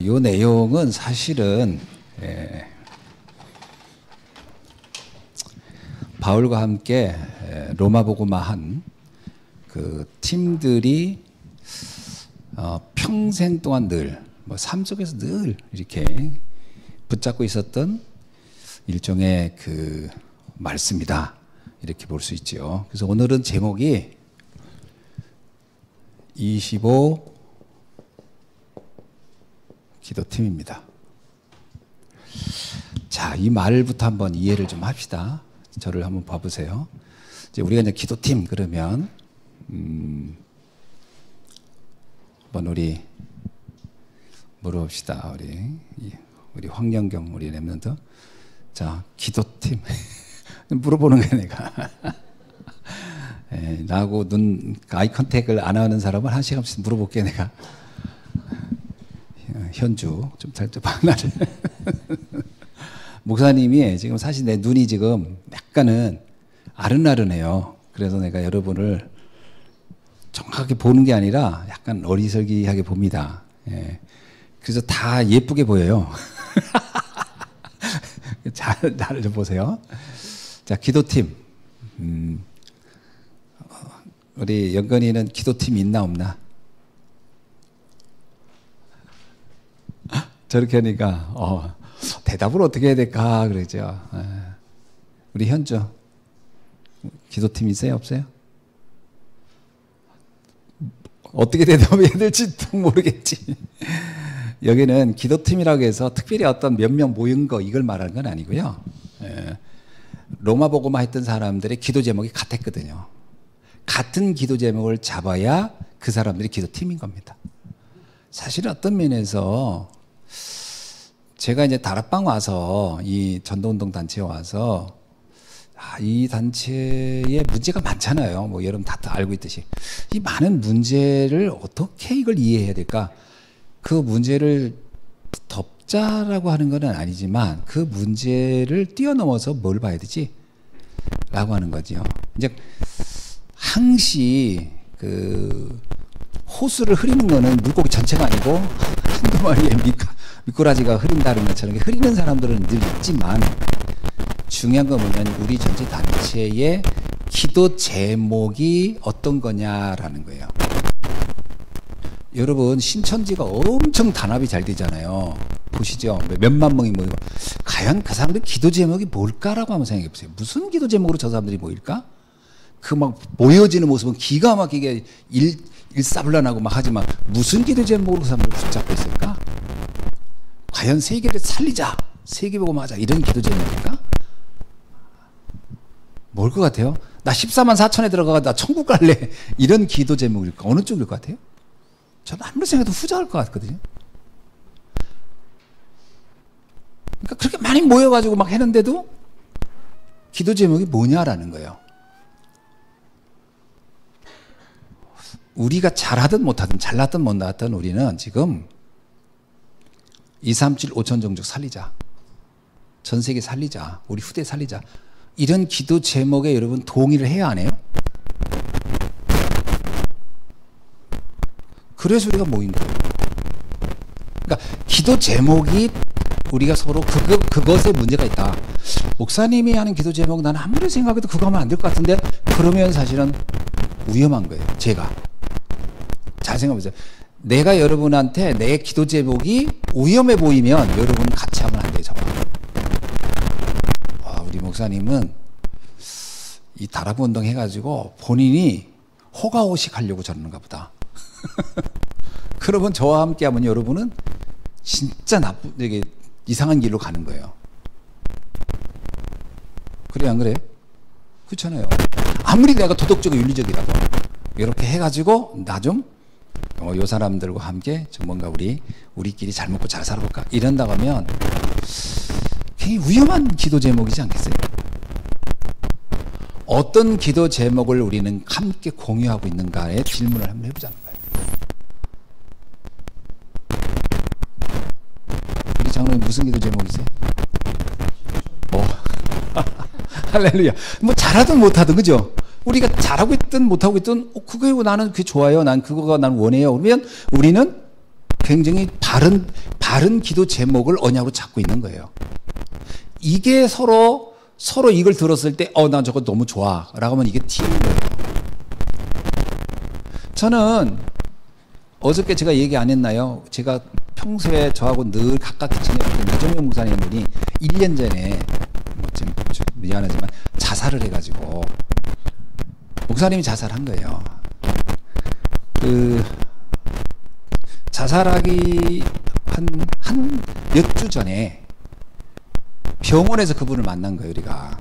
이 내용은 사실은 바울과 함께 로마복음화한 그 팀들이 평생 동안 늘 삶 속에서 늘 이렇게 붙잡고 있었던 일종의 그 말씀이다, 이렇게 볼 수 있죠. 그래서 오늘은 제목이 25 기도팀입니다. 자, 이 말부터 한번 이해를 좀 합시다. 저를 한번 봐보세요. 이제 우리가 이제 기도팀 그러면 한번 우리 물어봅시다. 우리 황영경 우리 랩런트. 자, 기도팀 물어보는 거야 내가. 나하고 눈 아이 컨택을 안 하는 사람은 한 시간씩 물어볼게 내가. 현주 좀 살짝 나를. 목사님이 지금 사실 내 눈이 지금 약간은 아른아른해요. 그래서 내가 여러분을 정확하게 보는 게 아니라 약간 어리석이하게 봅니다. 그래서 다 예쁘게 보여요. 잘 나를 좀 보세요. 자, 기도팀. 우리 영건이는 기도팀 있나 없나? 저렇게 하니까 대답을 어떻게 해야 될까 그러죠. 우리 현주 기도팀 있어요 없어요? 어떻게 대답해야 될지도 모르겠지. 여기는 기도팀이라고 해서 특별히 어떤 몇 명 모인 거 이걸 말하는 건 아니고요. 로마복음화 했던 사람들의 기도 제목이 같았거든요. 같은 기도 제목을 잡아야 그 사람들이 기도팀인 겁니다. 사실 어떤 면에서 제가 이제 다락방 와서 이 전도운동 단체에 와서 이 단체에 문제가 많잖아요. 뭐 여러분 다 알고 있듯이 이 많은 문제를 어떻게 이걸 이해해야 될까? 그 문제를 덮자라고 하는 건 아니지만 그 문제를 뛰어넘어서 뭘 봐야 되지? 라고 하는 거죠. 이제 항시 그 호수를 흐리는 거는 물고기 전체가 아니고 한두 마리의 미꾸라지가 흐린다는 것처럼 흐리는 사람들은 늘 있지만 중요한 건 뭐냐면 우리 전체 단체의 기도 제목이 어떤 거냐라는 거예요. 여러분 신천지가 엄청 단합이 잘 되잖아요. 보시죠. 몇만 명이 모이고 과연 그 사람들 기도 제목이 뭘까라고 한번 생각해 보세요. 무슨 기도 제목으로 저 사람들이 모일까? 그 막 모여지는 모습은 기가 막히게 일사불란하고 막 하지만 무슨 기도 제목으로 그 사람들을 붙잡고 있을까? 과연 세계를 살리자, 세계복음하자 이런 기도 제목일까? 뭘 것 같아요? 나 14만 4천에 들어가 나 천국 갈래 이런 기도 제목일까? 어느 쪽일 것 같아요? 저는 아무리 생각해도 후자일 것 같거든요. 그러니까 그렇게 많이 모여가지고 막 했는데도 기도 제목이 뭐냐라는 거예요. 우리가 잘하든 못하든 잘났든 못났든 우리는 지금 237 5천 종족 살리자, 전 세계 살리자, 우리 후대 살리자 이런 기도 제목에 여러분 동의를 해야 안 해요? 그래서 우리가 모인 거예요. 그러니까 기도 제목이 우리가 서로 그것에 문제가 있다. 목사님이 하는 기도 제목 나는 아무리 생각해도 그거 하면 안 될 것 같은데 그러면 사실은 위험한 거예요. 제가 잘 생각해보세요. 내가 여러분한테 내 기도 제목이 위험해 보이면 여러분 같이 하면 안 돼요. 우리 목사님은 이 다락방 운동 해가지고 본인이 호가호식 하려고 저러는가 보다. 그러면 저와 함께 하면 여러분은 진짜 되게 이상한 길로 가는 거예요. 그래 안 그래? 그렇잖아요. 아무리 내가 도덕적이고 윤리적이라도 이렇게 해가지고 나 좀 요 사람들과 함께 좀 뭔가 우리끼리 잘 먹고 잘 살아볼까 이런다고 하면 굉장히 위험한 기도 제목이지 않겠어요? 어떤 기도 제목을 우리는 함께 공유하고 있는가에 질문을 한번 해보자는 거예요. 우리 장로님 무슨 기도 제목이세요? 할렐루야. 뭐 잘하든 못하든 그죠? 우리가 잘하고 있든 못하고 있든 나는 그게 좋아요. 난 그거가 난 원해요. 그러면 우리는 굉장히 바른 다른 기도 제목을 언약으로 잡고 있는 거예요. 이게 서로 이걸 들었을 때, 난 저거 너무 좋아. 라고 하면 이게 튀는 거예요. 저는 어저께 제가 얘기 안 했나요? 제가 평소에 저하고 늘 가깝게 지내던 이정명 목사님 분이 1년 전에, 좀 미안하지만 자살을 해가지고, 목사님이 자살한 거예요. 자살하기 한 몇 주 전에 병원에서 그분을 만난 거예요, 우리가.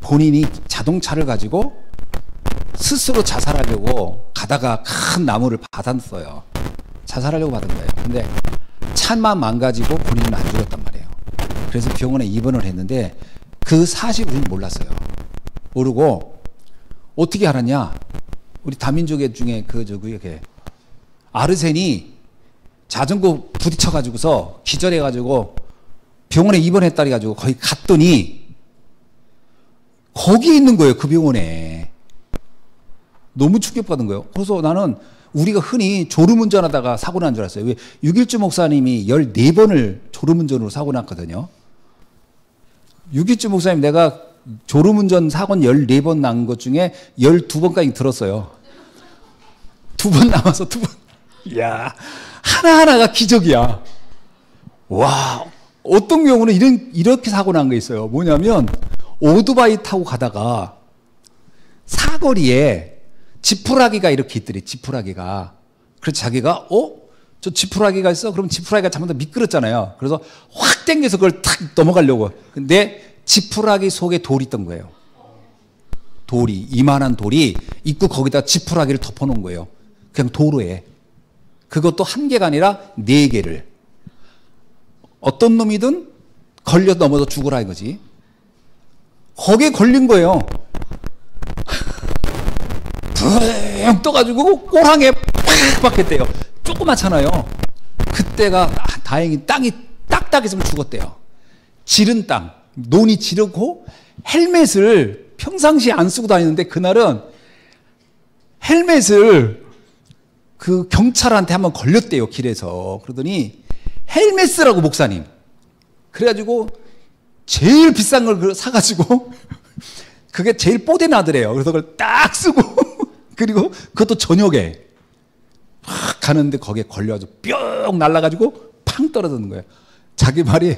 본인이 자동차를 가지고 스스로 자살하려고 가다가 큰 나무를 받았어요. 자살하려고 받은 거예요. 근데 차만 망가지고 본인은 안 죽었단 말이에요. 그래서 병원에 입원을 했는데 그 사실을 우리는 몰랐어요. 모르고 어떻게 알았냐? 우리 다민족 중에 이렇게 아르센이 자전거 부딪혀가지고서 기절해가지고 병원에 입원했다 해가지고 거기 갔더니 거기 있는 거예요. 그 병원에. 너무 충격받은 거예요. 그래서 나는 우리가 흔히 졸음운전하다가 사고 난 줄 알았어요. 왜 6.1주 목사님이 14번을 졸음운전으로 사고 났거든요. 6.1주 목사님 내가 졸음운전 사고는 14번 난 것 중에 12번까지 들었어요. 2번 남아서 2번. 이야, 하나하나가 기적이야. 와, 어떤 경우는 이렇게 사고 난 게 있어요. 뭐냐면, 오토바이 타고 가다가 사거리에 지푸라기가 이렇게 있더래, 지푸라기가. 그래서 자기가, 저 지푸라기가 있어? 그럼 지푸라기가 잘못하면 미끄럽잖아요. 그래서 확 당겨서 그걸 탁 넘어가려고. 근데 지푸라기 속에 돌이 있던 거예요. 돌이, 이만한 돌이 있고 거기다 지푸라기를 덮어놓은 거예요. 그냥 도로에. 그것도 한 개가 아니라 4개를. 어떤 놈이든 걸려 넘어서 죽어라 이거지. 거기에 걸린 거예요. 붕 떠가지고 꼬랑에 팍 박혔대요. 조그맣잖아요. 그때가 다행히 땅이 딱딱했으면 죽었대요. 지른 땅. 논이 지르고 헬멧을 평상시에 안 쓰고 다니는데 그날은 헬멧을 그 경찰한테 한번 걸렸대요, 길에서. 그러더니 헬멧 쓰라고 목사님. 그래가지고 제일 비싼 걸 사가지고 그게 제일 뽀대 나더래요. 그래서 그걸 딱 쓰고 그리고 그것도 저녁에 막 가는데 거기에 걸려가지고 뿅 날아가지고 팡 떨어지는 거예요. 자기 말이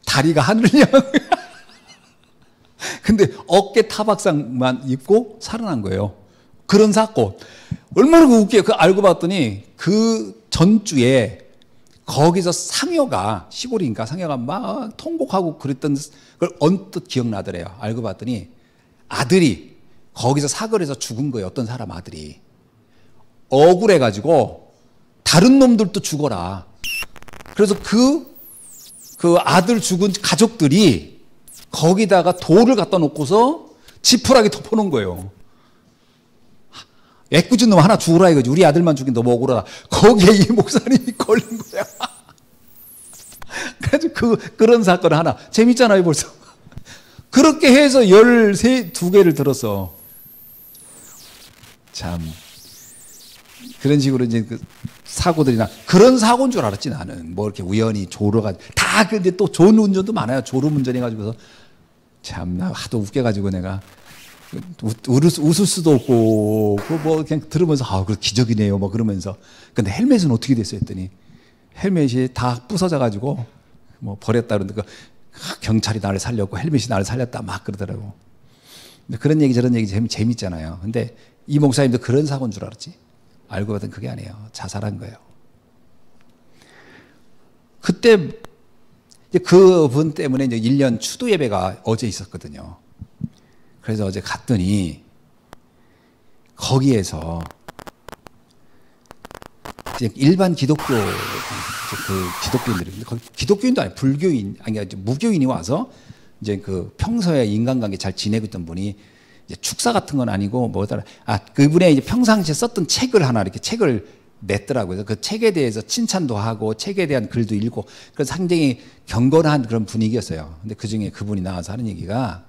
다리가 하늘을 향한 거야. 근데 어깨 타박상만 입고 살아난 거예요. 그런 사건. 얼마나 웃겨요. 그 알고 봤더니 그 전주에 거기서 상여가, 시골이니까 상여가 막 통곡하고 그랬던 걸 언뜻 기억나더래요. 알고 봤더니 아들이 거기서 사거리에서 죽은 거예요. 어떤 사람 아들이. 억울해가지고 다른 놈들도 죽어라. 그래서 그 아들 죽은 가족들이 거기다가 돌을 갖다 놓고서 지푸라기 덮어놓은 거예요. 애꿎은 놈 하나 죽으라 이거지. 우리 아들만 죽인 너무 억울하다. 거기에 이 목사님이 걸린 거야. 그래가지고 그런 사건 하나. 재밌잖아요, 벌써. 그렇게 해서 2개를 들었어. 참. 그런 식으로 이제 그 사고들이나 그런 사고인 줄 알았지, 나는. 뭐 이렇게 우연히 조르가 다 근데 또 좋은 운전도 많아요. 졸음 운전해가지고서. 참, 나 하도 웃겨가지고 내가. 웃을 수도 없고, 뭐, 그냥 들으면서, 그 기적이네요. 뭐 그러면서. 근데 헬멧은 어떻게 됐어요? 했더니, 헬멧이 다 부서져가지고, 뭐 버렸다 그러는데, 경찰이 나를 살렸고, 헬멧이 나를 살렸다. 막 그러더라고. 근데 그런 얘기, 저런 얘기 재밌잖아요. 근데 이 목사님도 그런 사고인 줄 알았지. 알고 봤더니 그게 아니에요. 자살한 거예요. 그때, 그분 때문에 이제 1년 추도 예배가 어제 있었거든요. 그래서 어제 갔더니 거기에서 일반 기독교 그 기독교인들이 거기 기독교인도 아니고 불교인 아니 무교인이 와서 이제 그 평소에 인간관계 잘 지내고 있던 분이 이제 축사 같은 건 아니고 뭐더라 그분의 이제 평상시에 썼던 책을 하나 이렇게 책을 냈더라고요. 그 책에 대해서 칭찬도 하고 책에 대한 글도 읽고 그래서 상당히 경건한 그런 분위기였어요. 근데 그 중에 그분이 나와서 하는 얘기가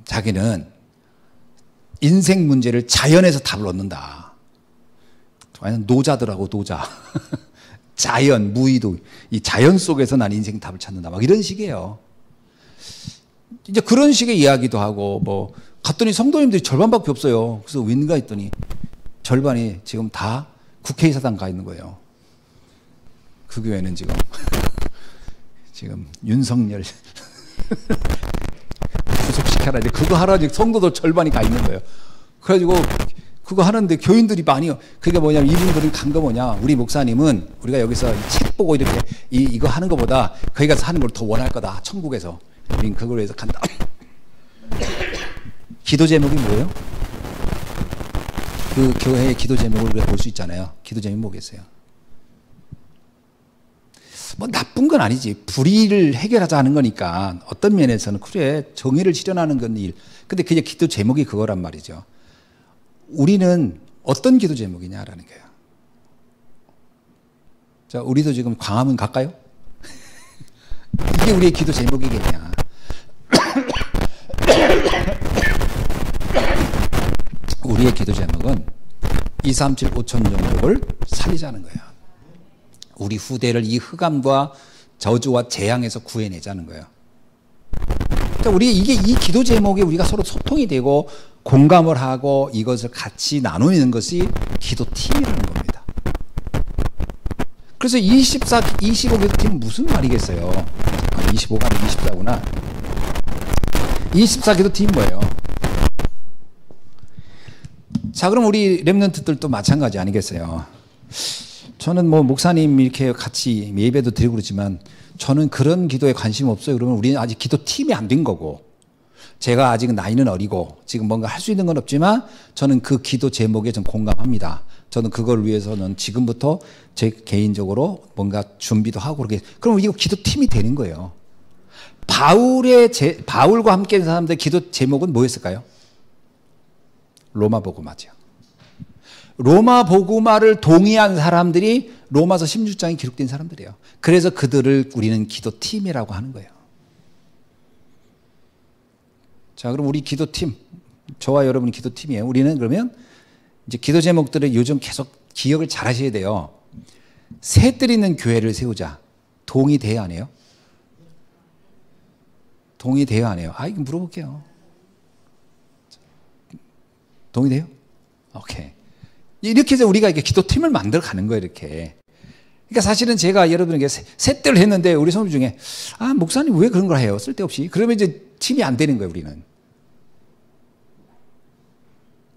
자기는 인생 문제를 자연에서 답을 얻는다. 완전 노자더라고, 노자. 자연, 무의도, 이 자연 속에서 난 인생 답을 찾는다. 막 이런 식이에요. 이제 그런 식의 이야기도 하고, 뭐, 갔더니 성도님들이 절반밖에 없어요. 그래서 왠가 했더니 절반이 지금 다 국회의사당 가 있는 거예요. 그 교회는 지금 윤석열 구속시켜라. 이제 그거 하라. 성도도 절반이 가 있는 거예요. 그래가지고 그거 하는데 교인들이 많이요. 그게 뭐냐면 이분들은 간 거 뭐냐. 우리 목사님은 우리가 여기서 책 보고 이렇게 이거 하는 것보다 거기 가서 하는 걸 더 원할 거다. 천국에서. 우린 그걸 위해서 간다. 기도 제목이 뭐예요? 그 교회의 기도 제목을 우리가 볼 수 있잖아요. 기도 제목이 뭐겠어요? 뭐 나쁜 건 아니지. 불의를 해결하자 하는 거니까 어떤 면에서는 그래 정의를 실현하는 건 일. 근데 그게 기도 제목이 그거란 말이죠. 우리는 어떤 기도 제목이냐라는 거예요. 자, 우리도 지금 광화문 갈까요? 이게 우리의 기도 제목이겠냐. 우리의 기도 제목은 237 5천 종족을 살리자는 거예요. 우리 후대를 이 흑암과 저주와 재앙에서 구해내자는 거예요. 그러니까 우리 이 기도 제목에 우리가 서로 소통이 되고 공감을 하고 이것을 같이 나누는 것이 기도팀이라는 겁니다. 그래서 25 기도팀은 무슨 말이겠어요? 25가 아니고 24구나. 24 기도팀이 뭐예요? 자, 그럼 우리 렘넌트들도 마찬가지 아니겠어요? 저는 뭐 목사님 이렇게 같이 예배도 드리고 그러지만 저는 그런 기도에 관심 없어요. 그러면 우리는 아직 기도팀이 안 된 거고 제가 아직 나이는 어리고 지금 뭔가 할 수 있는 건 없지만 저는 그 기도 제목에 좀 공감합니다. 저는 그걸 위해서는 지금부터 제 개인적으로 뭔가 준비도 하고 그렇게. 그럼 이거 기도팀이 되는 거예요. 바울과 함께 있는 사람들의 기도 제목은 뭐였을까요? 로마 복음화죠. 로마 복음화를 동의한 사람들이 로마서 16장에 기록된 사람들이에요. 그래서 그들을 우리는 기도팀이라고 하는 거예요. 자, 그럼 우리 기도팀, 저와 여러분이 기도팀이에요. 우리는 그러면 이제 기도 제목들을 요즘 계속 기억을 잘 하셔야 돼요. 새뜰 있는 교회를 세우자. 동의돼야 하네요. 동의돼야 하네요. 이거 물어볼게요. 동의돼요? 오케이. 이렇게 해서 우리가 이렇게 기도팀을 만들어 가는 거예요, 이렇게. 그러니까 사실은 제가 여러분에게 셋대를 했는데 우리 성도 중에 목사님 왜 그런 걸 해요? 쓸데없이. 그러면 이제 팀이 안 되는 거예요, 우리는.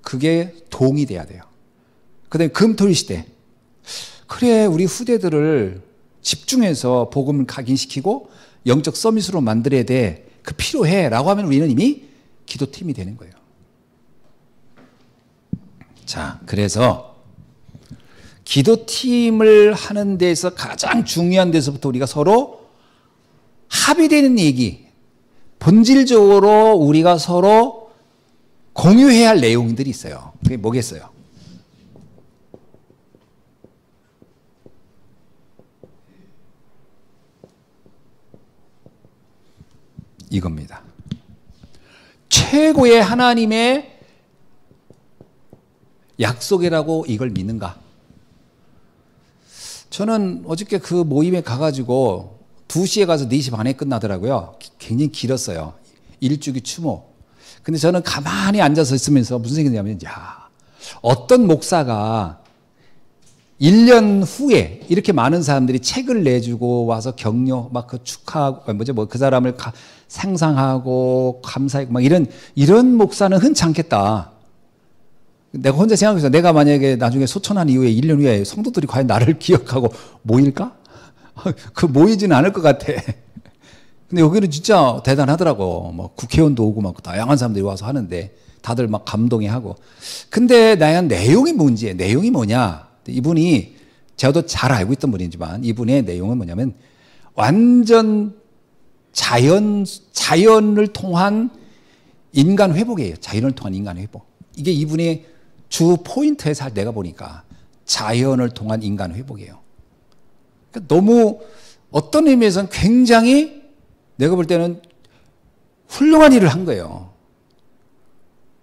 그게 동의돼야 돼요. 그 다음에 금토일 시대. 그래, 우리 후대들을 집중해서 복음을 각인시키고 영적 서밋으로 만들어야 돼. 그 필요해. 라고 하면 우리는 이미 기도팀이 되는 거예요. 자, 그래서 기도팀을 하는 데서 가장 중요한 데서부터 우리가 서로 합의되는 얘기, 본질적으로 우리가 서로 공유해야 할 내용들이 있어요. 그게 뭐겠어요? 이겁니다. 최고의 하나님의 약속이라고 이걸 믿는가? 저는 어저께 그 모임에 가가지고 2시에 가서 4시 반에 끝나더라고요. 굉장히 길었어요. 일주기 추모. 근데 저는 가만히 앉아서 있으면서 무슨 생각이냐면, 어떤 목사가 1년 후에 이렇게 많은 사람들이 책을 내주고 와서 격려, 막 그 축하하고, 그 사람을 상상하고 감사하고 막 이런 목사는 흔치 않겠다. 내가 혼자 생각해서 내가 만약에 나중에 소천한 이후에 1년 후에 성도들이 과연 나를 기억하고 모일까? 그 모이지는 않을 것 같아. 근데 여기는 진짜 대단하더라고. 뭐 국회의원도 오고 막 다양한 사람들이 와서 하는데 다들 막 감동해 하고. 근데 나의 내용이 뭔지, 내용이 뭐냐? 이분이 저도 잘 알고 있던 분이지만 이분의 내용은 뭐냐면 완전 자연을 통한 인간 회복이에요. 자연을 통한 인간 회복. 이게 이분의 주 포인트에서 내가 보니까 자연을 통한 인간 회복이에요. 그러니까 너무 어떤 의미에서는 굉장히 내가 볼 때는 훌륭한 일을 한 거예요.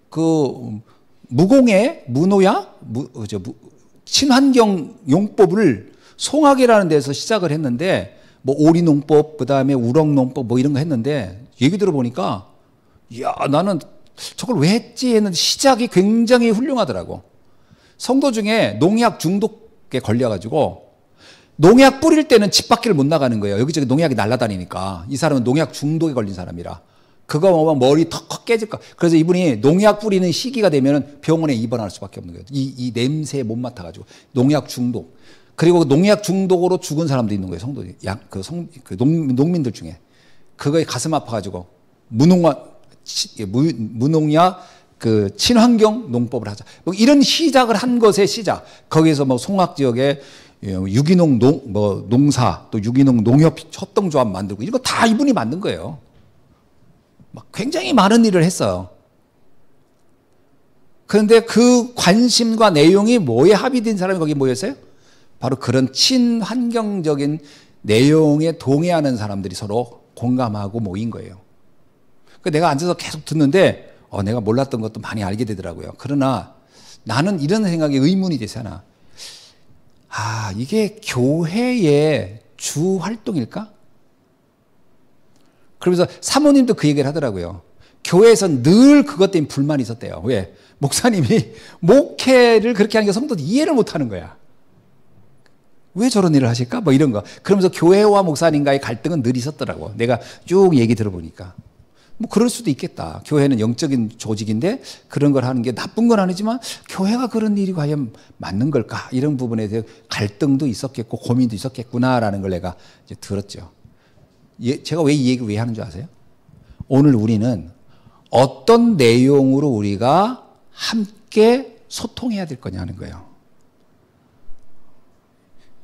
그 무공해, 무노약, 친환경 용법을 송악이라는 데서 시작을 했는데 뭐 오리농법, 그다음에 우럭농법 뭐 이런 거 했는데 얘기 들어보니까 야, 나는 저걸 왜 했지 했는데 시작이 굉장히 훌륭하더라고. 성도 중에 농약 중독에 걸려가지고 농약 뿌릴 때는 집 밖을 못 나가는 거예요. 여기저기 농약이 날아다니니까. 이 사람은 농약 중독에 걸린 사람이라. 그거 먹으면 머리 턱 깨질까. 그래서 이분이 농약 뿌리는 시기가 되면 병원에 입원할 수밖에 없는 거예요. 이 냄새에 못 맡아가지고. 농약 중독. 그리고 농약 중독으로 죽은 사람도 있는 거예요. 성도들이. 농민들 중에. 그거에 가슴 아파가지고 무농약 친환경 농법을 하자. 뭐 이런 시작을 한 것의 시작. 거기에서 뭐 송악 지역에 유기농 농사, 또 유기농 농협 협동조합 만들고 이런 거 다 이분이 만든 거예요. 막 굉장히 많은 일을 했어요. 그런데 그 관심과 내용이 뭐에 합의된 사람이 거기 모였어요? 바로 그런 친환경적인 내용에 동의하는 사람들이 서로 공감하고 모인 거예요. 내가 앉아서 계속 듣는데 내가 몰랐던 것도 많이 알게 되더라고요. 그러나 나는 이런 생각에 의문이 되잖아. 이게 교회의 주 활동일까? 그러면서 사모님도 그 얘기를 하더라고요. 교회에서 늘 그것 때문에 불만이 있었대요. 왜? 목사님이 목회를 그렇게 하니까 성도들이 이해를 못 하는 거야. 왜 저런 일을 하실까? 뭐 이런 거. 그러면서 교회와 목사님과의 갈등은 늘 있었더라고. 내가 쭉 얘기 들어보니까. 뭐 그럴 수도 있겠다. 교회는 영적인 조직인데 그런 걸 하는 게 나쁜 건 아니지만 교회가 그런 일이 과연 맞는 걸까? 이런 부분에 대해 갈등도 있었겠고 고민도 있었겠구나라는 걸 내가 이제 들었죠. 제가 왜 이 얘기를 왜 하는 줄 아세요? 오늘 우리는 어떤 내용으로 우리가 함께 소통해야 될 거냐 하는 거예요.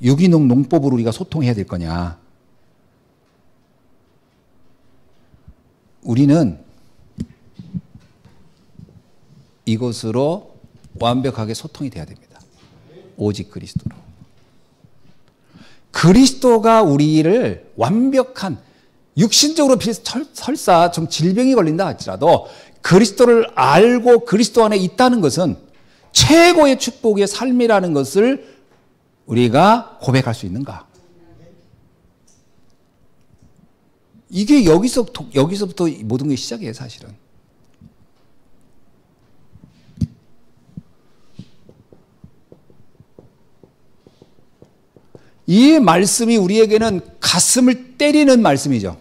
유기농 농법으로 우리가 소통해야 될 거냐. 우리는 이것으로 완벽하게 소통이 돼야 됩니다. 오직 그리스도로. 그리스도가 우리를 완벽한 육신적으로 설사 좀 질병이 걸린다 할지라도 그리스도를 알고 그리스도 안에 있다는 것은 최고의 축복의 삶이라는 것을 우리가 고백할 수 있는가? 이게 여기서부터 모든 게 시작이에요, 사실은. 이 말씀이 우리에게는 가슴을 때리는 말씀이죠.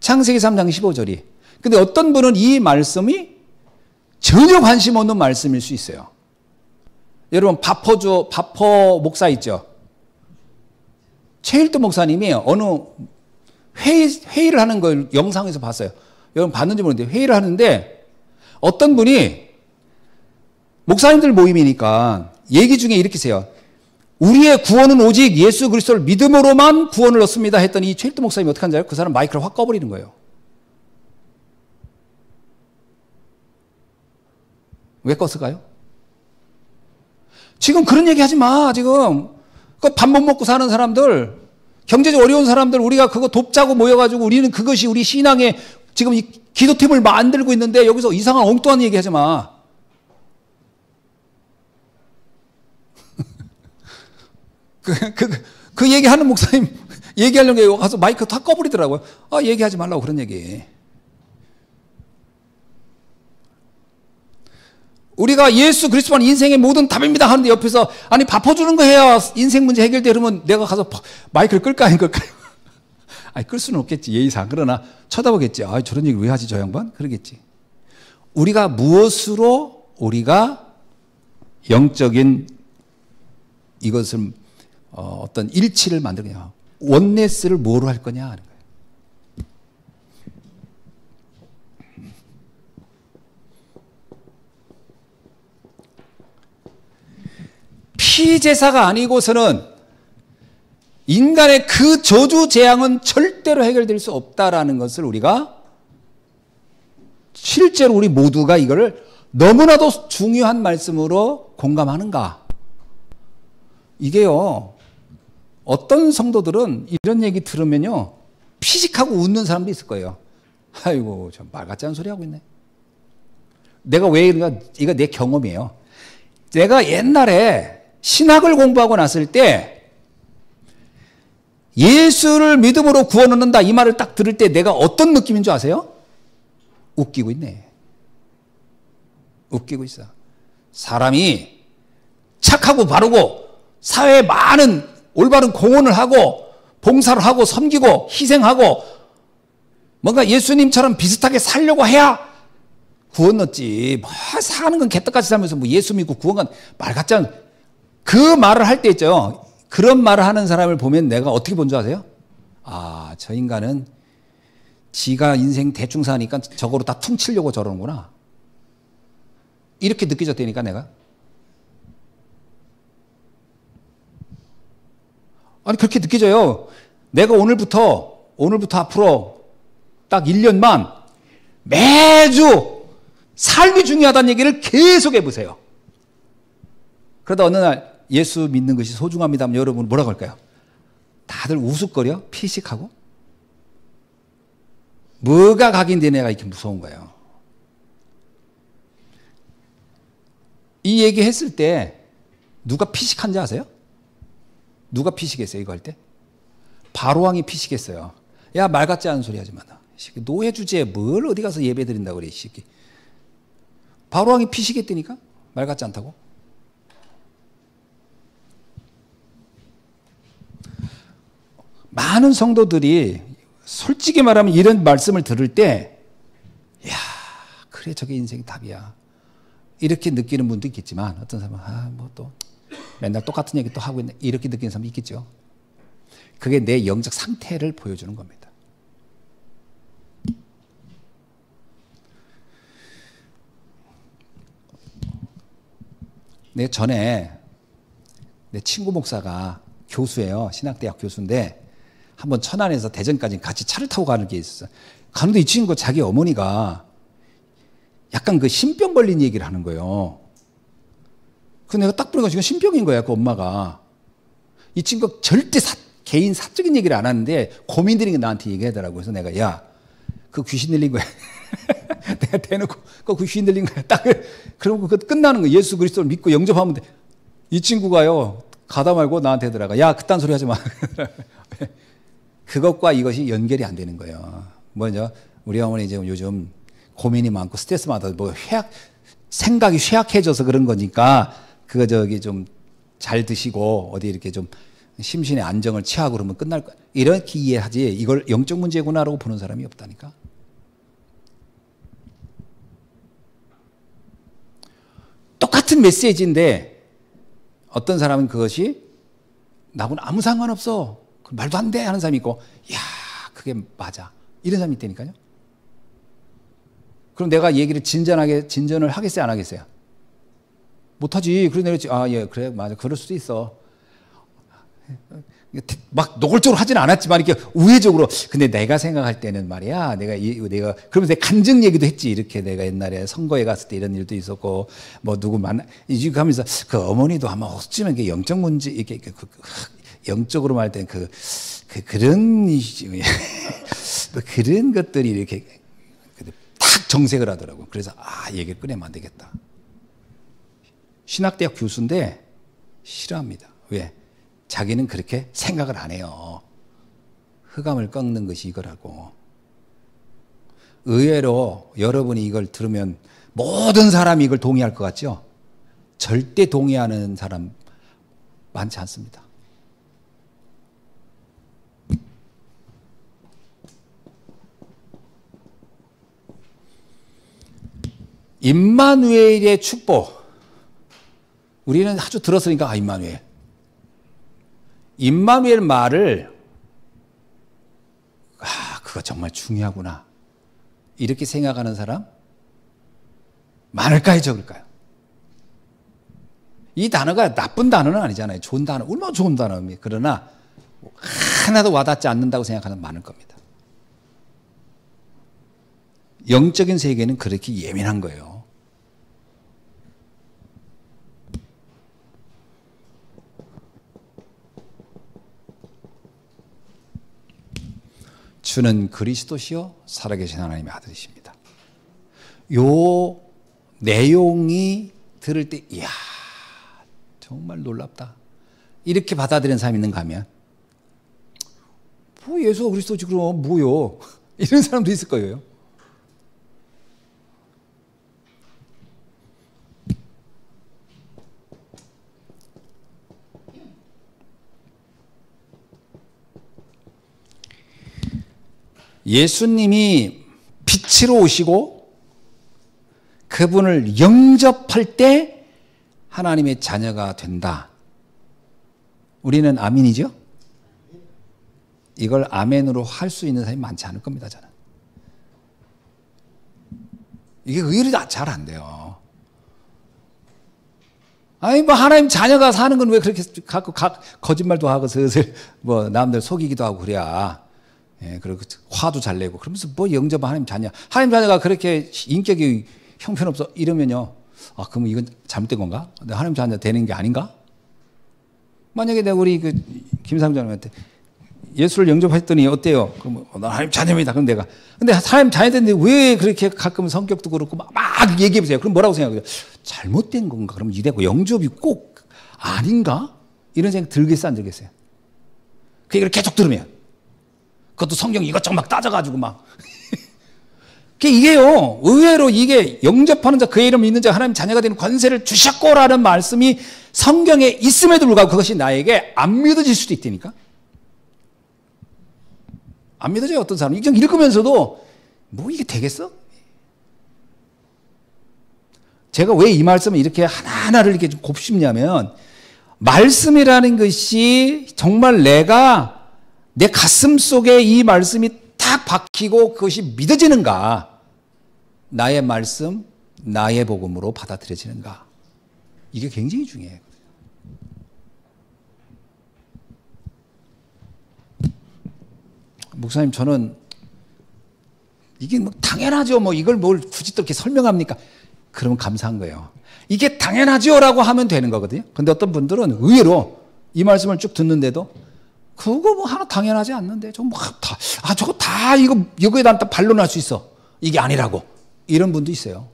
창세기 3장 15절이. 근데 어떤 분은 이 말씀이 전혀 관심 없는 말씀일 수 있어요. 여러분, 바퍼 목사 있죠? 최일도 목사님이 어느 회의를 하는 걸 영상에서 봤어요. 여러분 봤는지 모르는데 회의를 하는데 어떤 분이 목사님들 모임이니까 얘기 중에 이렇게 세요. 우리의 구원은 오직 예수 그리스도를 믿음으로만 구원을 얻습니다 했더니 이 최일도 목사님이 어떻게 하는지 알아요? 그 사람 마이크를 확 꺼버리는 거예요. 왜 껐을까요? 지금 그런 얘기 하지 마. 지금 밥 못 먹고 사는 사람들, 경제적 어려운 사람들, 우리가 그거 돕자고 모여가지고 우리는 그것이 우리 신앙의 지금 이 기도팀을 만들고 있는데 여기서 이상한 엉뚱한 얘기 하지 마. 그 얘기하는 목사님 얘기하려고 가서 마이크 다 꺼버리더라고요. 얘기하지 말라고 그런 얘기. 우리가 예수 그리스도만 인생의 모든 답입니다 하는데 옆에서 아니 밥 퍼주는 거 해야 인생 문제 해결돼. 그러면 내가 가서 마이크를 끌까 안 끌까요? 아니 끌 수는 없겠지 예의상. 그러나 쳐다보겠지. 저런 얘기 왜 하지 저 양반? 그러겠지. 우리가 무엇으로 우리가 영적인 이것을 어떤 일치를 만들거냐, 원네스를 뭐로 할 거냐 하는 거예요. 피제사가 아니고서는 인간의 그 저주 재앙은 절대로 해결될 수 없다라는 것을 우리가 실제로 우리 모두가 이거를 너무나도 중요한 말씀으로 공감하는가? 이게요, 어떤 성도들은 이런 얘기 들으면요, 피식하고 웃는 사람도 있을 거예요. 아이고, 저 말 같지 않은 소리 하고 있네. 내가 왜 이러냐, 이거 내 경험이에요. 내가 옛날에 신학을 공부하고 났을 때 예수를 믿음으로 구원 얻는다 이 말을 딱 들을 때 내가 어떤 느낌인 줄 아세요? 웃기고 있네. 웃기고 있어. 사람이 착하고 바르고 사회에 많은 올바른 공헌을 하고 봉사를 하고 섬기고 희생하고 뭔가 예수님처럼 비슷하게 살려고 해야 구원 얻지. 뭐 사는 건 개떡같이 살면서 뭐 예수 믿고 구원관 말 같지 않은 그 말을 할 때 있죠. 그런 말을 하는 사람을 보면 내가 어떻게 본 줄 아세요? 아, 저 인간은 지가 인생 대충 사니까 저거로 다 퉁치려고 저러는구나. 이렇게 느껴졌다니까 내가. 아니 그렇게 느껴져요. 내가 오늘부터 앞으로 딱 1년만 매주 삶이 중요하다는 얘기를 계속 해보세요. 그러다 어느 날 예수 믿는 것이 소중합니다 하면 여러분 뭐라고 할까요? 다들 우스거려? 피식하고? 뭐가 각인된 애가 이렇게 무서운 거예요. 이 얘기 했을 때 누가 피식한지 아세요? 누가 피식했어요 이거 할 때? 바로왕이 피식했어요. 야 말 같지 않은 소리 하지 마. 노예 주제에 뭘 어디 가서 예배 드린다고 그래 이 새끼. 바로왕이 피식했다니까? 말 같지 않다고? 많은 성도들이 솔직히 말하면 이런 말씀을 들을 때 야 그래 저게 인생의 답이야 이렇게 느끼는 분도 있겠지만 어떤 사람은 뭐 또 맨날 똑같은 얘기 또 하고 있네 이렇게 느끼는 사람도 있겠죠. 그게 내 영적 상태를 보여주는 겁니다. 내 전에 내 친구 목사가 교수예요. 신학대학 교수인데 한번 천안에서 대전까지 같이 차를 타고 가는 게 있었어요. 가는데 이 친구가 자기 어머니가 약간 그 신병 걸린 얘기를 하는 거예요. 그 내가 딱 보니까 지금 신병인 거야, 그 엄마가. 이 친구가 절대 개인 사적인 얘기를 안 하는데 고민들인 게 나한테 얘기하더라고. 그래서 내가 야, 그 귀신 들린 거야. 내가 대놓고 그 귀신 들린 거야. 딱 그러고 그 끝나는 거 예수 그리스도를 믿고 영접하면 돼. 이 친구가요 가다 말고 나한테 하더라고. 야, 그딴 소리 하지 마. 그것과 이것이 연결이 안 되는 거예요. 뭐죠? 우리 어머니 지금 요즘 고민이 많고 스트레스 많다. 뭐 생각이 쇠약해져서 그런 거니까 그거 저기 좀 잘 드시고 어디 이렇게 좀 심신의 안정을 취하고 그러면 끝날 거야. 이렇게 이해하지 이걸 영적 문제구나라고 보는 사람이 없다니까. 똑같은 메시지인데 어떤 사람은 그것이 나하고는 아무 상관없어. 말도 안 돼 하는 사람이 있고 야 그게 맞아 이런 사람이 있다니까요. 그럼 내가 얘기를 진전을 하겠어요 안 하겠어요? 못하지. 그래서 내가 예 그래 맞아 그럴 수도 있어. 막 노골적으로 하지는 않았지만 이렇게 우회적으로 근데 내가 생각할 때는 말이야 내가 그러면서 내가 간증 얘기도 했지. 이렇게 내가 옛날에 선거에 갔을 때 이런 일도 있었고 뭐 누구 만나 이렇게 하면서 그 어머니도 아마 어쩌면 영적 문제 이렇게 영적으로 말할 때는 그런 그런 것들이 이렇게 탁 정색을 하더라고. 그래서 얘기를 꺼내면 안 되겠다. 신학대학 교수인데 싫어합니다. 왜? 자기는 그렇게 생각을 안 해요. 흑암을 꺾는 것이 이거라고. 의외로 여러분이 이걸 들으면 모든 사람이 이걸 동의할 것 같죠? 절대 동의하는 사람 많지 않습니다. 임마누엘의 축복. 우리는 아주 들었으니까 임마누엘. 임마누엘 말을 그거 정말 중요하구나. 이렇게 생각하는 사람 많을까요, 적을까요? 이 단어가 나쁜 단어는 아니잖아요. 좋은 단어, 얼마나 좋은 단어입니까? 그러나 하나도 와닿지 않는다고 생각하는 많을 겁니다. 영적인 세계는 그렇게 예민한 거예요. 주는 그리스도시요 살아계신 하나님의 아들이십니다. 요 내용이 들을 때 이야 정말 놀랍다 이렇게 받아들이는 사람이 있는가 하면 뭐 예수가 그리스도지 그럼 뭐요? 이런 사람도 있을 거예요. 예수님이 빛으로 오시고 그분을 영접할 때 하나님의 자녀가 된다. 우리는 아멘이죠? 이걸 아멘으로 할 수 있는 사람이 많지 않을 겁니다, 저는. 이게 의외로 잘 안 돼요. 아니, 뭐, 하나님 자녀가 사는 건 왜 그렇게 거짓말도 하고 슬슬 뭐, 남들 속이기도 하고 그래야. 예, 그리고 화도 잘 내고. 그러면서 뭐 영접은 하나님 자녀. 하나님 자녀가 그렇게 인격이 형편없어. 이러면요. 아, 그러면 이건 잘못된 건가? 하나님 자녀 되는 게 아닌가? 만약에 내가 우리 김상장님한테 예수를 영접했더니 어때요? 그럼 나 하나님 자녀입니다. 그럼 내가. 근데 하나님 자녀인데 왜 그렇게 가끔 성격도 그렇고 막 얘기해 보세요. 그럼 뭐라고 생각해요? 잘못된 건가? 그럼 이래고 영접이 꼭 아닌가? 이런 생각 들겠어요? 안 들겠어요? 그 얘기를 계속 들으면. 그것도 성경 이것저것 막 따져가지고 막. 이게요, 의외로 이게 영접하는 자, 그의 이름 믿는 자, 하나님 자녀가 되는 권세를 주셨고라는 말씀이 성경에 있음에도 불구하고 그것이 나에게 안 믿어질 수도 있다니까? 안 믿어져요, 어떤 사람은. 그냥 읽으면서도, 뭐 이게 되겠어? 제가 왜 이 말씀을 이렇게 하나하나를 이렇게 좀 곱씹냐면, 말씀이라는 것이 정말 내 가슴 속에 이 말씀이 딱 박히고 그것이 믿어지는가? 나의 말씀, 나의 복음으로 받아들여지는가? 이게 굉장히 중요해요. 목사님, 저는 이게 뭐 당연하죠. 뭐 이걸 뭘 굳이 또 이렇게 설명합니까? 그러면 감사한 거예요. 이게 당연하죠라고 하면 되는 거거든요. 근데 어떤 분들은 의외로 이 말씀을 쭉 듣는데도 그거 뭐 하나 당연하지 않는데 저거 다 이거에 대한 반론할 수 있어. 이게 아니라고. 이런 분도 있어요.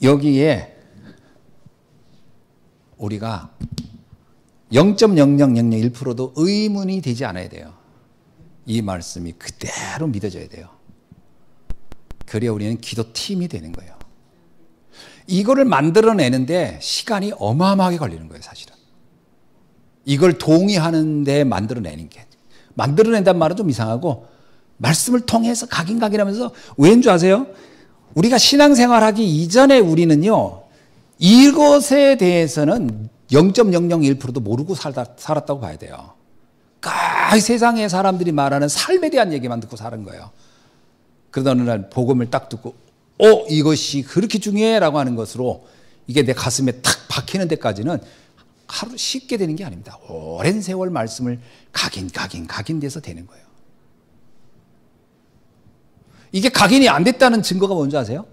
여기에 우리가 0.00001%도 의문이 되지 않아야 돼요. 이 말씀이 그대로 믿어져야 돼요. 그래야 우리는 기도팀이 되는 거예요. 이거를 만들어내는데 시간이 어마어마하게 걸리는 거예요, 사실은. 이걸 동의하는데 만들어내는 게. 만들어낸다는 말은 좀 이상하고 말씀을 통해서 각인하면서 왠 줄 아세요? 우리가 신앙생활하기 이전에 우리는요. 이것에 대해서는 0.001%도 모르고 살았다고 봐야 돼요. 세상의 사람들이 말하는 삶에 대한 얘기만 듣고 사는 거예요. 그러다 어느 날 복음을 딱 듣고 이것이 그렇게 중요해라고 하는 것으로 이게 내 가슴에 탁 박히는 데까지는 하루 쉽게 되는 게 아닙니다. 오랜 세월 말씀을 각인돼서 되는 거예요. 이게 각인이 안 됐다는 증거가 뭔지 아세요?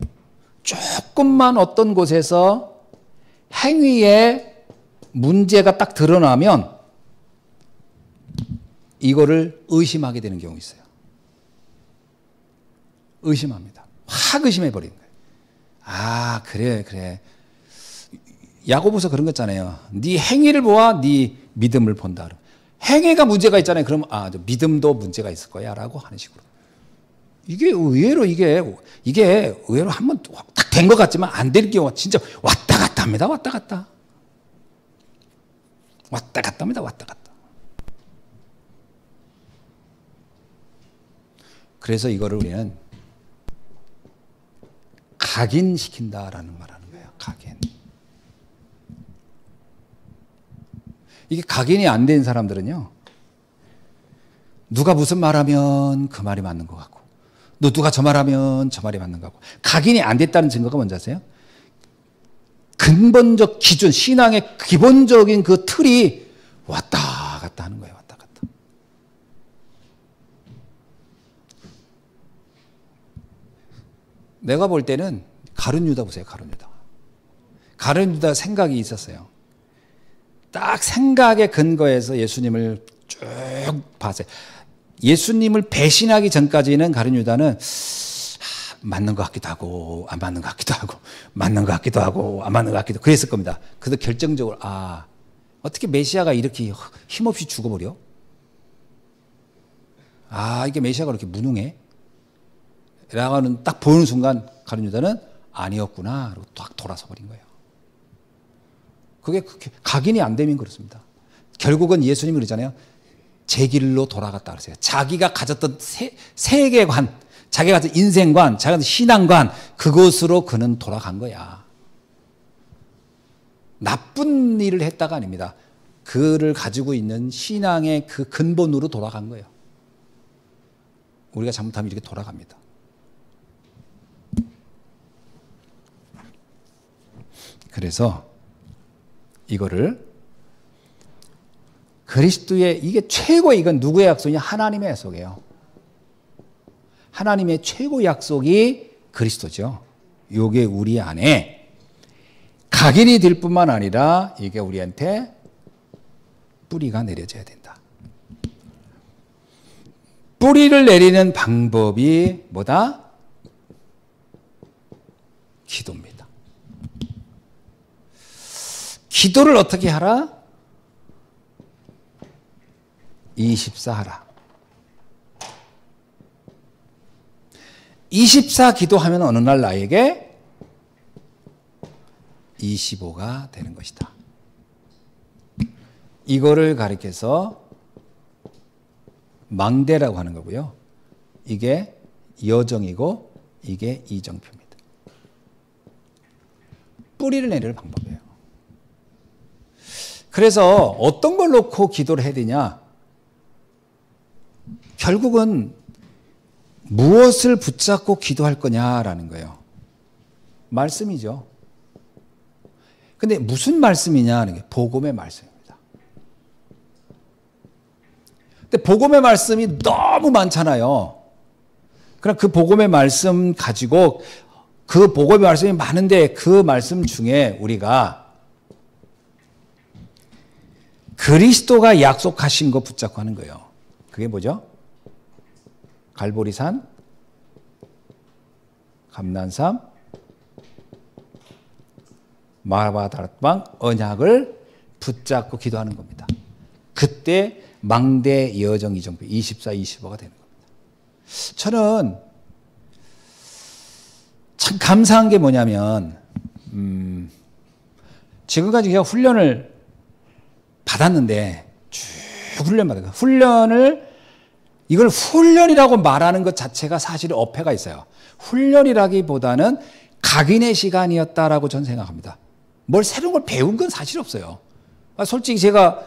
조금만 어떤 곳에서 행위에 문제가 딱 드러나면 이거를 의심하게 되는 경우 있어요. 의심합니다. 확 의심해버리는 거예요. 아, 그래. 야고보서 그런 거 있잖아요. 네 행위를 보아 네 믿음을 본다. 행위가 문제가 있잖아요. 그럼 믿음도 문제가 있을 거야 라고 하는 식으로. 이게 의외로 이게 의외로 한번 딱 된 것 같지만 안 될 경우가 진짜 왔다 갔다 합니다. 왔다 갔다 합니다. 왔다 갔다. 그래서 이거를 우리는 각인시킨다라는 말 하는 거예요. 각인. 이게 각인이 안 된 사람들은요. 누가 무슨 말하면 그 말이 맞는 것 같고 누가 저 말하면 저 말이 맞는 것 같고 각인이 안 됐다는 증거가 뭔지 아세요? 근본적 기준, 신앙의 기본적인 그 틀이 왔다 갔다 하는 거예요. 왔다 갔다. 내가 볼 때는 가룟 유다 보세요. 가룟 유다 생각이 있었어요. 딱 생각의 근거에서 예수님을 쭉 봤어요. 예수님을 배신하기 전까지는 가룟 유다는 맞는 것 같기도 하고 안 맞는 것 같기도 하고 맞는 것 같기도 하고 안 맞는 것 같기도 하고 그랬을 겁니다. 그래서 결정적으로 어떻게 메시아가 이렇게 힘없이 죽어버려? 이게 메시아가 그렇게 무능해? 라고는 딱 보는 순간 가룟 유다는 아니었구나. 그리고 딱 돌아서 버린 거예요. 그게 각인이 안 되면 그렇습니다. 결국은 예수님이 그러잖아요. 제 길로 돌아갔다 그러세요. 자기가 가졌던 세계관, 자기가 가진 인생관, 자기가 가진 신앙관, 그것으로 그는 돌아간 거야. 나쁜 일을 했다가 아닙니다. 그를 가지고 있는 신앙의 그 근본으로 돌아간 거예요. 우리가 잘못하면 이렇게 돌아갑니다. 그래서 이거를 그리스도의 이게 최고의 이건 누구의 약속이냐? 하나님의 약속이에요. 하나님의 최고 약속이 그리스도죠. 이게 우리 안에 각인이 될 뿐만 아니라 이게 우리한테 뿌리가 내려져야 된다. 뿌리를 내리는 방법이 뭐다? 기도입니다. 기도를 어떻게 하라? 24 하라. 24 기도하면 어느 날 나에게 25가 되는 것이다. 이거를 가리켜서 망대라고 하는 거고요. 이게 여정이고 이게 이정표입니다. 뿌리를 내릴 방법이에요. 그래서 어떤 걸 놓고 기도를 해야 되냐? 결국은 무엇을 붙잡고 기도할 거냐라는 거예요. 말씀이죠. 근데 무슨 말씀이냐 하는 게 복음의 말씀입니다. 근데 복음의 말씀이 너무 많잖아요. 그럼 그 복음의 말씀 가지고 그 복음의 말씀이 많은데 그 말씀 중에 우리가 그리스도가 약속하신 거 붙잡고 하는 거예요. 그게 뭐죠? 갈보리산, 감난산, 마바다락방 언약을 붙잡고 기도하는 겁니다. 그때 망대 여정 이정표 24, 25가 되는 겁니다. 저는 참 감사한 게 뭐냐면 지금까지 제가 훈련을 받았는데 쭉 훈련 받았어요. 이걸 훈련이라고 말하는 것 자체가 사실 어폐가 있어요. 훈련이라기보다는 각인의 시간이었다라고 저는 생각합니다. 뭘 새로운 걸 배운 건 사실 없어요. 솔직히 제가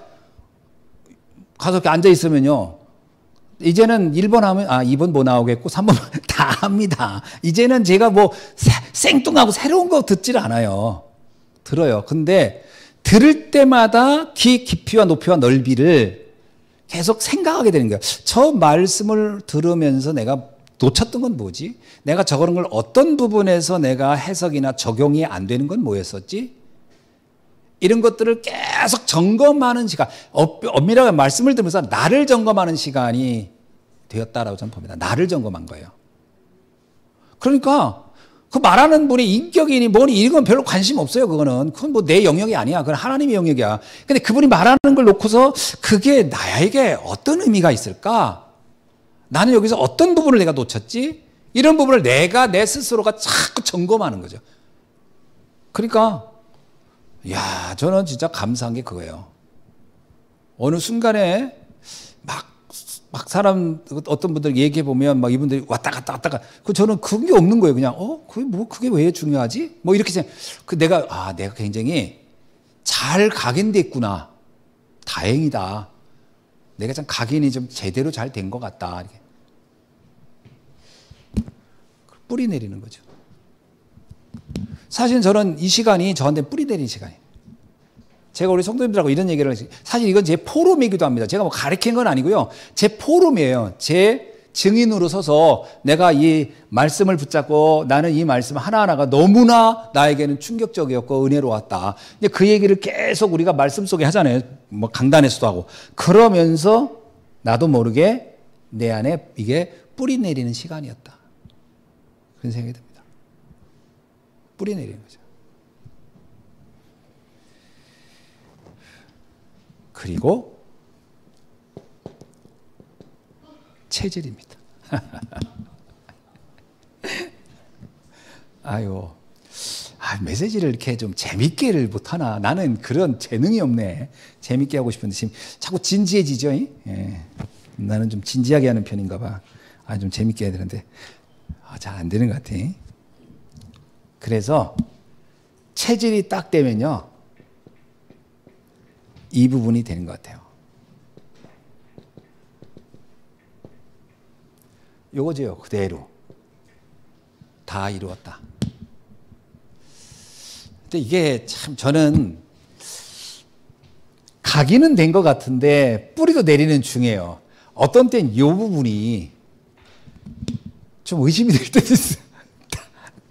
가서 이렇게 앉아 있으면요. 이제는 1번 하면 2번 뭐 나오겠고 3번 다 합니다. 이제는 제가 뭐 생뚱하고 새로운 거 듣질 않아요. 들어요. 근데 들을 때마다 깊이와 높이와 넓이를 계속 생각하게 되는 거예요. 저 말씀을 들으면서 내가 놓쳤던 건 뭐지? 내가 저거는 걸 어떤 부분에서 내가 해석이나 적용이 안 되는 건 뭐였었지? 이런 것들을 계속 점검하는 시간, 엄밀하게 말씀을 들으면서 나를 점검하는 시간이 되었다라고 저는 봅니다. 나를 점검한 거예요. 그러니까 그 말하는 분이 인격이니 뭐니 이건 별로 관심 없어요. 그건 뭐 내 영역이 아니야. 그건 하나님의 영역이야. 근데 그분이 말하는 걸 놓고서 그게 나에게 어떤 의미가 있을까? 나는 여기서 어떤 부분을 내가 놓쳤지? 이런 부분을 내가 내 스스로가 자꾸 점검하는 거죠. 그러니까 저는 진짜 감사한 게 그거예요. 어느 순간에 막 사람 어떤 분들 얘기해 보면 막 이분들이 왔다 갔다 저는 그게 없는 거예요. 그냥 그게 왜 중요하지? 뭐 이렇게 생각. 내가 굉장히 잘 각인됐구나. 다행이다. 내가 참 각인이 좀 제대로 잘 된 것 같다. 이렇게. 뿌리 내리는 거죠. 사실 저는 이 시간이 저한테 뿌리 내리는 시간이에요. 제가 우리 성도님들하고 이런 얘기를 했어요. 사실 이건 제 포럼이기도 합니다. 제가 뭐 가르친 건 아니고요. 제 포럼이에요. 제 증인으로 서서 내가 이 말씀을 붙잡고 나는 이 말씀 하나하나가 너무나 나에게는 충격적이었고 은혜로웠다. 이제 그 얘기를 계속 우리가 말씀 속에 하잖아요. 뭐 강단에서도 하고. 그러면서 나도 모르게 내 안에 이게 뿌리 내리는 시간이었다. 그런 생각이 듭니다. 뿌리 내리는 거죠. 그리고 체질입니다. 아유, 메시지를 이렇게 좀 재밌게를 못하나. 나는 그런 재능이 없네. 재밌게 하고 싶은데 지금 자꾸 진지해지죠. 예. 나는 좀 진지하게 하는 편인가 봐. 좀 재밌게 해야 되는데 잘 안 되는 것 같아. 그래서 체질이 딱 되면요, 이 부분이 되는 것 같아요. 요거죠. 그대로 다 이루었다. 근데 이게 참 저는 각인은 된 것 같은데 뿌리도 내리는 중이에요. 어떤 때는 이 부분이 좀 의심이 될 때도 있어요.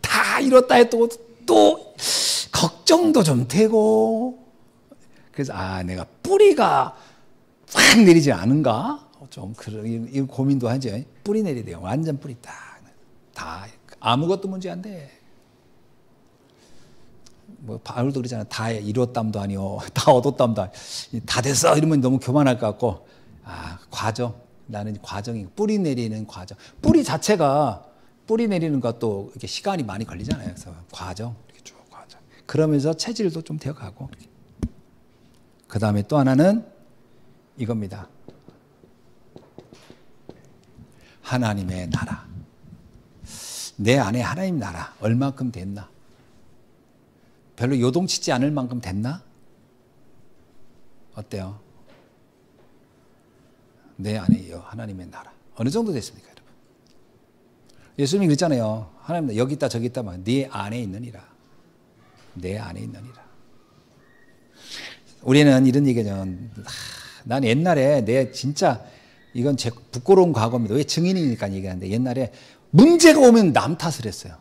다 이뤘다 해도 또 걱정도 좀 되고, 그래서 내가 뿌리가 확 내리지 않은가? 좀 이 고민도 하죠. 뿌리 내리대요. 완전 뿌리 다 아무것도 문제 안 돼. 뭐 바울도 그러잖아. 다 이뤘담도 아니오, 다 얻었담도 아니오. 다 됐어 이러면 너무 교만할 것 같고, 과정. 나는 과정이 뿌리 내리는 과정. 뿌리 자체가 뿌리 내리는 것도 이렇게 시간이 많이 걸리잖아요. 그래서 과정 이렇게 쭉 과정. 그러면서 체질도 좀 되어가고. 그 다음에 또 하나는 이겁니다. 하나님의 나라. 내 안에 하나님 나라 얼만큼 됐나? 별로 요동치지 않을 만큼 됐나? 어때요? 내 안에 하나님의 나라 어느 정도 됐습니까, 여러분? 예수님이 그랬잖아요. 하나님 여기 있다 저기 있다 막 네 안에 있느니라. 내 안에 있느니라. 우리는 이런 얘기죠. 난 옛날에 내 진짜 이건 제 부끄러운 과거입니다. 왜 증인이니까 얘기하는데, 옛날에 문제가 오면 남 탓을 했어요.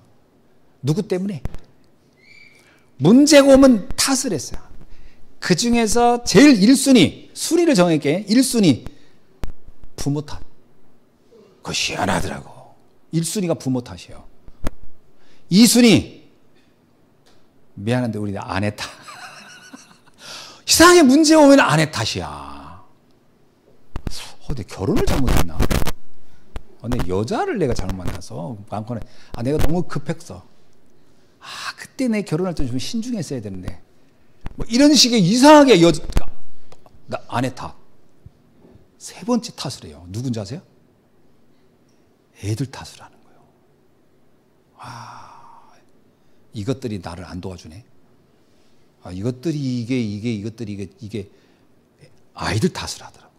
누구 때문에? 문제가 오면 탓을 했어요. 그 중에서 제일 1순위, 순위를 정할게. 1순위, 부모 탓. 그거 희한하더라고. 1순위가 부모 탓이에요. 2순위, 미안한데 우리 아내 탓. 이상하게 문제 오면 아내 탓이야. 내 결혼을 잘못했나? 내 여자를 내가 잘못 만나서 많거나, 내가 너무 급했어. 그때 내 결혼할 때 좀 신중했어야 되는데. 뭐 이런 식의 이상하게 나 아내 탓. 세 번째 탓을 해요. 누군지 아세요? 애들 탓을 하는 거예요. 이것들이 나를 안 도와주네. 이것들이 이게 아이들 탓을 하더라고.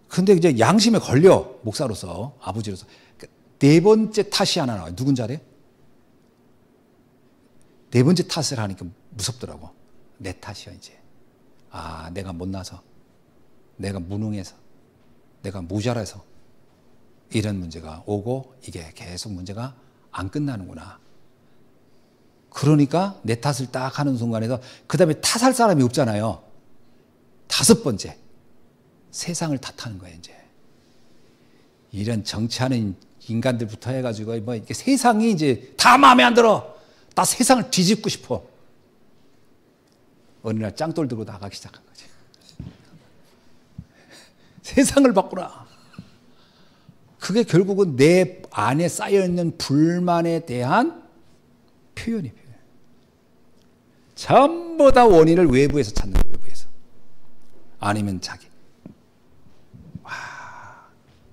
근데 이제 양심에 걸려, 목사로서, 아버지로서. 네 번째 탓이 하나 나와요. 누군지 알아요? 네 번째 탓을 하니까 무섭더라고. 내 탓이야, 이제. 내가 못나서, 내가 무능해서, 내가 모자라서 이런 문제가 오고, 이게 계속 문제가 안 끝나는구나. 그러니까 내 탓을 딱 하는 순간에서 그 다음에 탓할 사람이 없잖아요. 다섯 번째, 세상을 탓하는 거예요, 이제. 이런 정치하는 인간들부터 해가지고 뭐 이렇게 세상이 이제 다 마음에 안 들어. 나 세상을 뒤집고 싶어. 어느 날 짱돌 들고 나가기 시작한 거지. 세상을 바꾸라. 그게 결국은 내 안에 쌓여있는 불만에 대한 표현이에요. 전부 다 원인을 외부에서 찾는 거예요. 외부에서. 아니면 자기.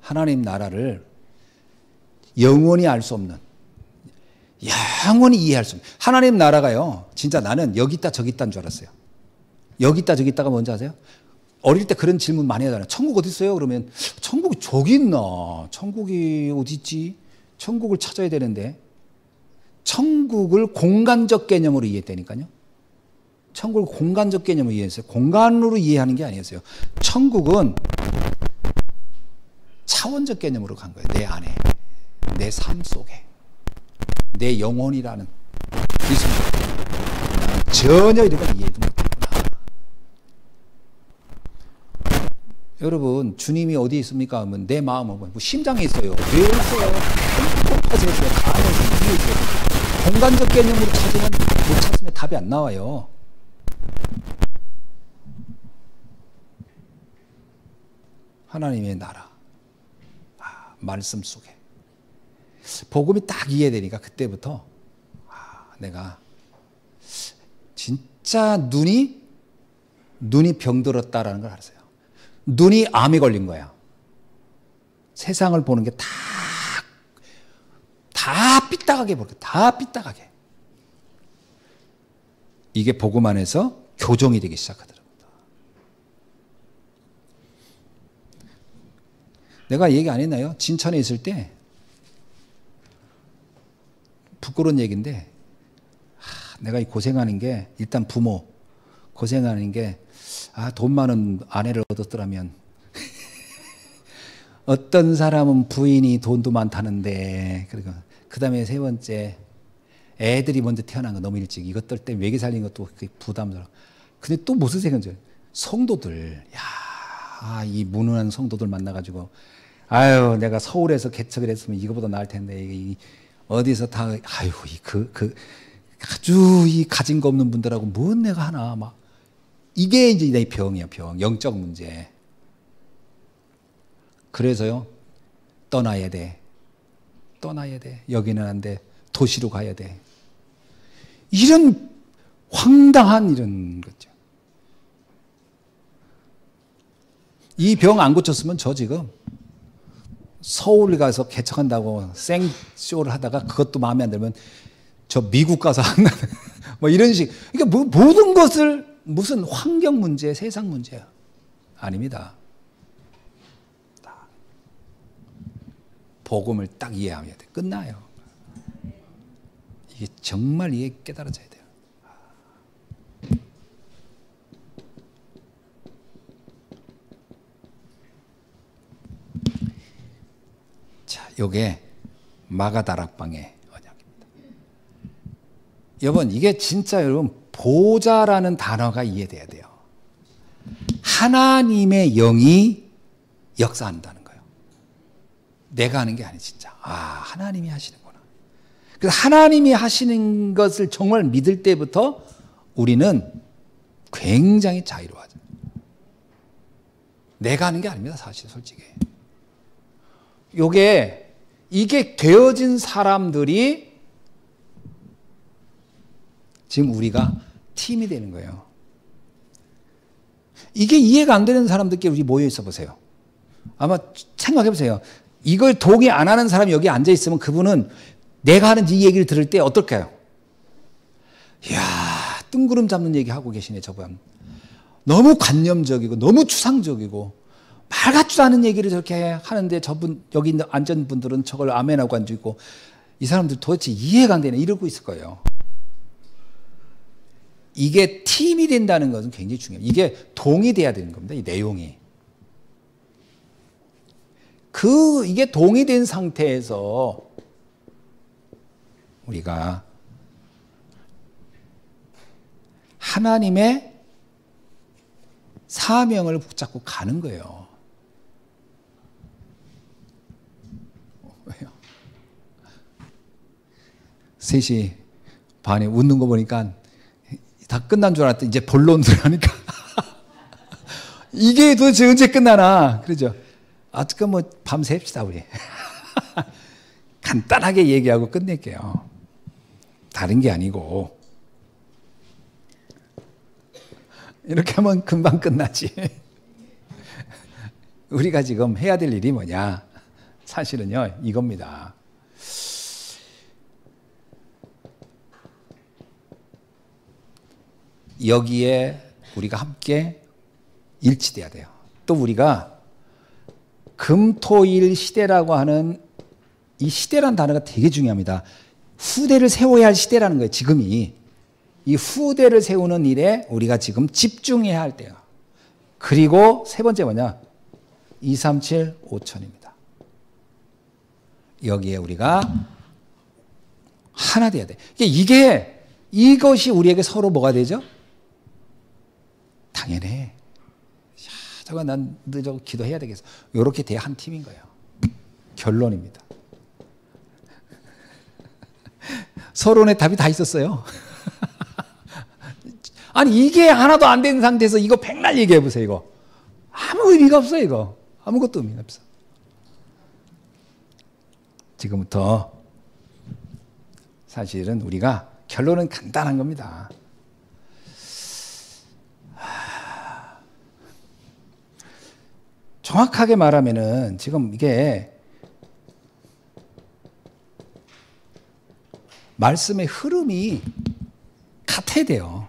하나님 나라를 영원히 알 수 없는, 영원히 이해할 수 없는 하나님 나라가요. 진짜 나는 여기 있다 저기 있다는 줄 알았어요. 여기 있다 저기 있다가 뭔지 아세요? 어릴 때 그런 질문 많이 하잖아요. 천국 어디 있어요? 그러면 천국이 저기 있나? 천국이 어디 있지? 천국을 찾아야 되는데, 천국을 공간적 개념으로 이해했다니까요. 천국을 공간적 개념으로 이해했어요. 공간으로 이해하는 게 아니었어요. 천국은 차원적 개념으로 간 거예요. 내 안에, 내 삶 속에, 내 영혼이라는 기술. 나는 전혀 이런 걸 이해도 못했구나. 여러분, 주님이 어디 있습니까? 하면 내 마음은 뭐 심장에 있어요. 뇌에 있어요. 안에서 해줘요. 그 안에서 이해해줘요. 공간적 개념으로 찾으면 못 찾으면 답이 안 나와요. 하나님의 나라, 말씀 속에 복음이 딱 이해되니까 그때부터 내가 진짜 눈이 병들었다라는 걸 알았어요. 눈이 암이 걸린 거야. 세상을 보는 게 다 삐딱하게 보는 거야. 다 삐딱하게. 이게 복음 안에서 교정이 되기 시작하더라고요. 내가 얘기 안 했나요? 진천에 있을 때 부끄러운 얘기인데 내가 고생하는 게 일단 부모 고생하는 게 돈 많은 아내를 얻었더라면 어떤 사람은 부인이 돈도 많다는데 그리고 그 다음에 세 번째 애들이 먼저 태어난 거 너무 일찍 이것들 때문에 외계 살린 것도 부담스러워. 근데 또 무슨 생각이죠? 성도들 이 무능한 성도들 만나가지고 아유 내가 서울에서 개척을 했으면 이거보다 나을 텐데 어디서 다 아주 이 가진 거 없는 분들하고 뭔 내가 하나 막 이게 이제 내 병이야 병 영적 문제. 그래서요 떠나야 돼 여기는 안 돼 도시로 가야 돼 이런 황당한 이런 거죠. 이 병 안 고쳤으면 저 지금 서울 가서 개척한다고 생쇼를 하다가 그것도 마음에 안 들면 저 미국 가서 한다 뭐 이런 식. 그러니까 모든 것을 무슨 환경 문제, 세상 문제야. 아닙니다. 복음을 딱 이해하면 돼. 끝나요. 이게 정말 이게 깨달아져야 돼요. 자, 요게 마가다락방의 언약입니다. 여러분, 이게 진짜 여러분 보좌라는 단어가 이해돼야 돼요. 하나님의 영이 역사한다는 거예요. 내가 하는 게 아니 진짜. 하나님이 하시는구나. 그래서 하나님이 하시는 것을 정말 믿을 때부터 우리는 굉장히 자유로워져. 내가 하는 게 아닙니다, 사실 솔직히. 이게 되어진 사람들이 지금 우리가 팀이 되는 거예요. 이게 이해가 안 되는 사람들끼리 우리 모여 있어 보세요. 아마 생각해 보세요. 이걸 동의 안 하는 사람이 여기 앉아 있으면 그분은 내가 하는 이 얘기를 들을 때 어떨까요? 이야, 뜬구름 잡는 얘기 하고 계시네, 저분. 너무 관념적이고 너무 추상적이고 말 같지도 않은 얘기를 저렇게 하는데 저분 여기 있는 앉은 분들은 저걸 아멘하고 앉아있고 이 사람들 도대체 이해가 안 되네 이러고 있을 거예요. 이게 팀이 된다는 것은 굉장히 중요해요. 이게 동의돼야 되는 겁니다. 이 내용이. 이게 동의된 상태에서 우리가 하나님의 사명을 붙잡고 가는 거예요. 왜요? 3시 반에 웃는 거 보니까 다 끝난 줄 알았더니 이제 본론들 하니까 이게 도대체 언제 끝나나. 그러죠. 그럼 뭐 밤새 합시다 우리. 간단하게 얘기하고 끝낼게요. 다른 게 아니고 이렇게 하면 금방 끝나지. 우리가 지금 해야 될 일이 뭐냐. 사실은요 이겁니다. 여기에 우리가 함께 일치돼야 돼요. 또 우리가 금토일 시대라고 하는 이 시대라는 단어가 되게 중요합니다. 후대를 세워야 할 시대라는 거예요. 지금이. 이 후대를 세우는 일에 우리가 지금 집중해야 할 때요. 그리고 세 번째 뭐냐? 237 5천입니다. 여기에 우리가 하나 돼야 돼. 이것이 우리에게 서로 뭐가 되죠? 당연해. 저거 난 저거 기도해야 되겠어. 이렇게 돼야 한 팀인 거예요. 결론입니다. 서론에 답이 다 있었어요. 아니 이게 하나도 안 된 상태에서 이거 백날 얘기해 보세요. 이거 아무 의미가 없어요. 이거 아무것도 의미가 없어. 지금부터 사실은 우리가 결론은 간단한 겁니다. 정확하게 말하면은 지금 이게 말씀의 흐름이 같아야 돼요.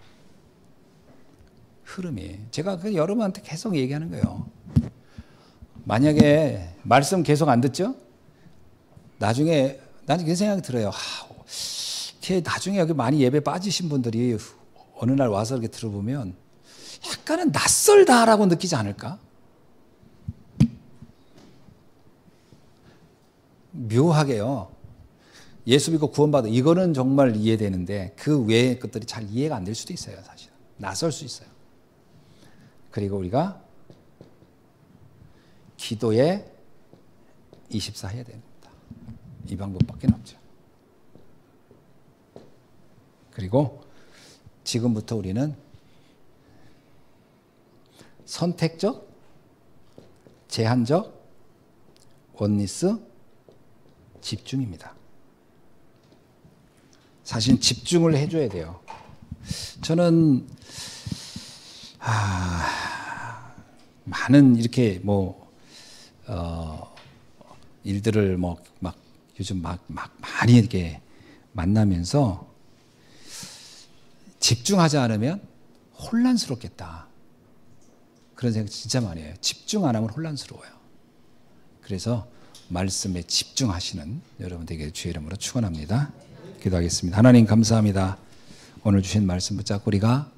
흐름이. 제가 여러분한테 계속 얘기하는 거예요. 만약에 말씀 계속 안 듣죠? 나중에 나는 그 생각이 들어요. 나중에 여기 많이 예배 빠지신 분들이 어느 날 와서 이렇게 들어보면 약간은 낯설다라고 느끼지 않을까? 묘하게요. 예수 믿고 구원받아 이거는 정말 이해되는데 그 외의 것들이 잘 이해가 안 될 수도 있어요. 사실 낯설 수 있어요. 그리고 우리가 기도에 24 해야 되는 겁니다. 이 방법밖에 없죠. 그리고 지금부터 우리는 선택적, 제한적, 원리스, 집중입니다. 사실 집중을 해줘야 돼요. 저는 많은 이렇게 일들을 요즘 많이 이렇게 만나면서 집중하지 않으면 혼란스럽겠다. 그런 생각 진짜 많이 해요. 집중 안 하면 혼란스러워요. 그래서 말씀에 집중하시는 여러분 되게 주의 이름으로 축원합니다. 기도하겠습니다. 하나님 감사합니다. 오늘 주신 말씀 붙잡고 우리가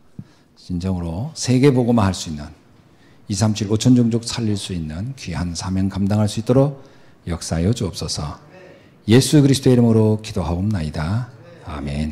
진정으로 세계복음화 할 수 있는 237 5천 종족 살릴 수 있는 귀한 사명 감당할 수 있도록 역사하여 주옵소서. 예수 그리스도의 이름으로 기도하옵나이다. 아멘.